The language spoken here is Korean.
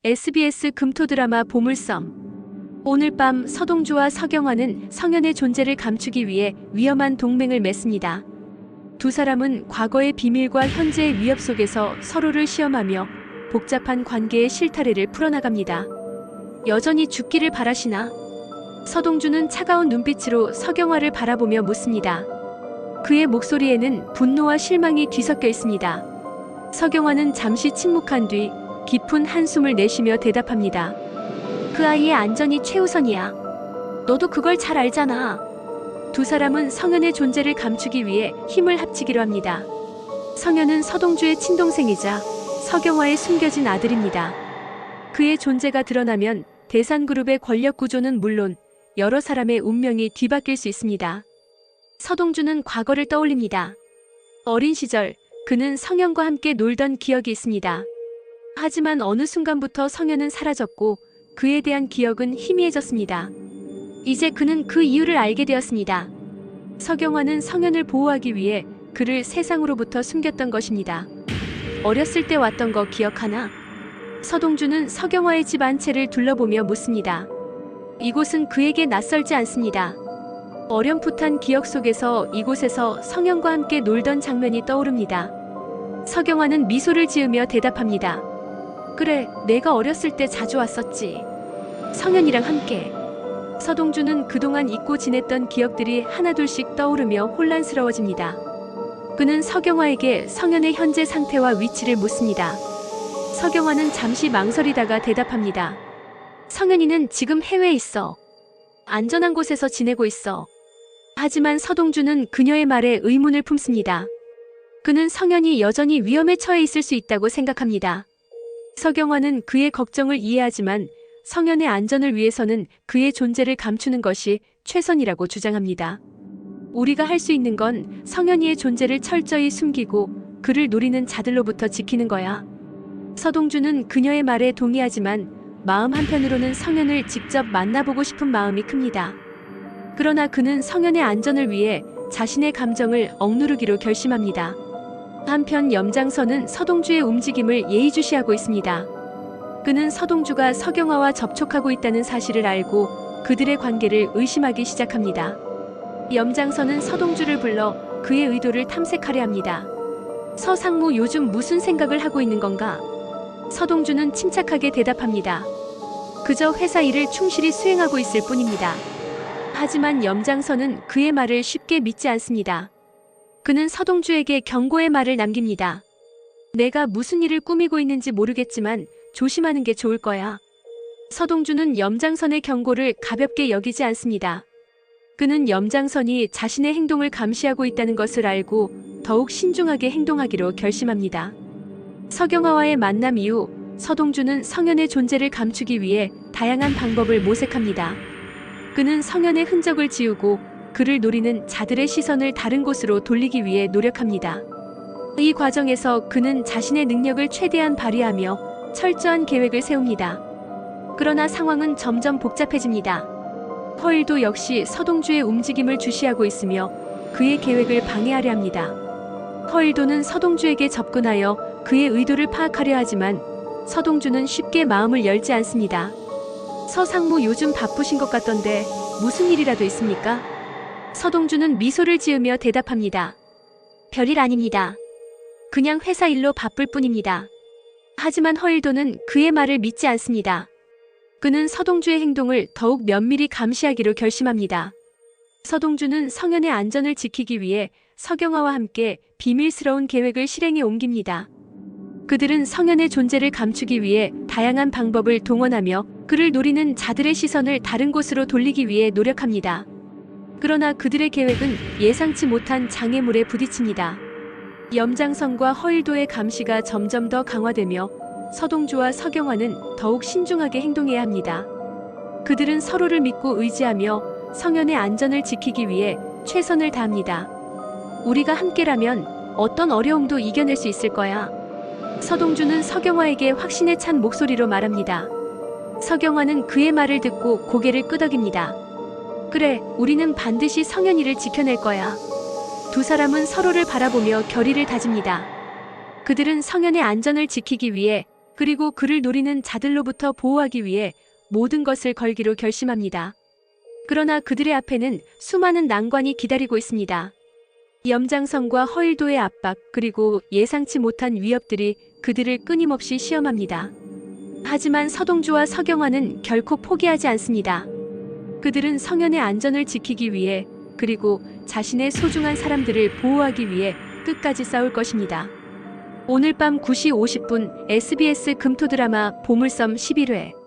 SBS 금토 드라마 보물섬. 오늘 밤 서동주와 서경화는 성현의 존재를 감추기 위해 위험한 동맹을 맺습니다. 두 사람은 과거의 비밀과 현재의 위협 속에서 서로를 시험하며 복잡한 관계의 실타래를 풀어나갑니다. 여전히 죽기를 바라시나? 서동주는 차가운 눈빛으로 서경화를 바라보며 묻습니다. 그의 목소리에는 분노와 실망이 뒤섞여 있습니다. 서경화는 잠시 침묵한 뒤 깊은 한숨을 내쉬며 대답합니다. 그 아이의 안전이 최우선이야. 너도 그걸 잘 알잖아. 두 사람은 성현의 존재를 감추기 위해 힘을 합치기로 합니다. 성현은 서동주의 친동생이자 서경화의 숨겨진 아들입니다. 그의 존재가 드러나면 대산그룹의 권력 구조는 물론 여러 사람의 운명이 뒤바뀔 수 있습니다. 서동주는 과거를 떠올립니다. 어린 시절 그는 성현과 함께 놀던 기억이 있습니다. 하지만 어느 순간부터 성현은 사라졌고 그에 대한 기억은 희미해졌습니다. 이제 그는 그 이유를 알게 되었습니다. 서경화는 성현을 보호하기 위해 그를 세상으로부터 숨겼던 것입니다. 어렸을 때 왔던 거 기억하나? 서동주는 서경화의 집 안 채를 둘러보며 묻습니다. 이곳은 그에게 낯설지 않습니다. 어렴풋한 기억 속에서 이곳에서 성현과 함께 놀던 장면이 떠오릅니다. 서경화는 미소를 지으며 대답합니다. 그래, 내가 어렸을 때 자주 왔었지. 성현이랑 함께. 서동주는 그동안 잊고 지냈던 기억들이 하나둘씩 떠오르며 혼란스러워집니다. 그는 서경화에게 성현의 현재 상태와 위치를 묻습니다. 서경화는 잠시 망설이다가 대답합니다. 성현이는 지금 해외에 있어. 안전한 곳에서 지내고 있어. 하지만 서동주는 그녀의 말에 의문을 품습니다. 그는 성현이 여전히 위험에 처해 있을 수 있다고 생각합니다. 서경화는 그의 걱정을 이해하지만 성현의 안전을 위해서는 그의 존재를 감추는 것이 최선이라고 주장합니다. 우리가 할 수 있는 건 성현이의 존재를 철저히 숨기고 그를 노리는 자들로부터 지키는 거야. 서동주는 그녀의 말에 동의하지만 마음 한편으로는 성현을 직접 만나보고 싶은 마음이 큽니다. 그러나 그는 성현의 안전을 위해 자신의 감정을 억누르기로 결심합니다. 한편 염장선은 서동주의 움직임을 예의주시하고 있습니다. 그는 서동주가 서경화와 접촉하고 있다는 사실을 알고 그들의 관계를 의심하기 시작합니다. 염장선은 서동주를 불러 그의 의도를 탐색하려 합니다. 서상무 요즘 무슨 생각을 하고 있는 건가? 서동주는 침착하게 대답합니다. 그저 회사 일을 충실히 수행하고 있을 뿐입니다. 하지만 염장선은 그의 말을 쉽게 믿지 않습니다. 그는 서동주에게 경고의 말을 남깁니다. 내가 무슨 일을 꾸미고 있는지 모르겠지만 조심하는 게 좋을 거야. 서동주는 염장선의 경고를 가볍게 여기지 않습니다. 그는 염장선이 자신의 행동을 감시하고 있다는 것을 알고 더욱 신중하게 행동하기로 결심합니다. 서경화와의 만남 이후 서동주는 성현의 존재를 감추기 위해 다양한 방법을 모색합니다. 그는 성현의 흔적을 지우고 그를 노리는 자들의 시선을 다른 곳으로 돌리기 위해 노력합니다. 이 과정에서 그는 자신의 능력을 최대한 발휘하며 철저한 계획을 세웁니다. 그러나 상황은 점점 복잡해집니다. 허일도 역시 서동주의 움직임을 주시하고 있으며 그의 계획을 방해하려 합니다. 허일도는 서동주에게 접근하여 그의 의도를 파악하려 하지만 서동주는 쉽게 마음을 열지 않습니다. 서상무 요즘 바쁘신 것 같던데 무슨 일이라도 있습니까? 서동주는 미소를 지으며 대답합니다. 별일 아닙니다. 그냥 회사 일로 바쁠 뿐입니다. 하지만 허일도는 그의 말을 믿지 않습니다. 그는 서동주의 행동을 더욱 면밀히 감시하기로 결심합니다. 서동주는 성현의 안전을 지키기 위해 서경화와 함께 비밀스러운 계획을 실행에 옮깁니다. 그들은 성현의 존재를 감추기 위해 다양한 방법을 동원하며 그를 노리는 자들의 시선을 다른 곳으로 돌리기 위해 노력합니다. 그러나 그들의 계획은 예상치 못한 장애물에 부딪힙니다. 염장선과 허일도의 감시가 점점 더 강화되며 서동주와 서경화는 더욱 신중하게 행동해야 합니다. 그들은 서로를 믿고 의지하며 성현의 안전을 지키기 위해 최선을 다합니다. 우리가 함께라면 어떤 어려움도 이겨낼 수 있을 거야. 서동주는 서경화에게 확신에 찬 목소리로 말합니다. 서경화는 그의 말을 듣고 고개를 끄덕입니다. 그래, 우리는 반드시 성현이를 지켜낼 거야. 두 사람은 서로를 바라보며 결의를 다집니다. 그들은 성현의 안전을 지키기 위해 그리고 그를 노리는 자들로부터 보호하기 위해 모든 것을 걸기로 결심합니다. 그러나 그들의 앞에는 수많은 난관이 기다리고 있습니다. 염장성과 허일도의 압박, 그리고 예상치 못한 위협들이 그들을 끊임없이 시험합니다. 하지만 서동주와 서경화는 결코 포기하지 않습니다. 그들은 성현의 안전을 지키기 위해, 그리고 자신의 소중한 사람들을 보호하기 위해 끝까지 싸울 것입니다. 오늘 밤 9시 50분 SBS 금토 드라마 보물섬 11회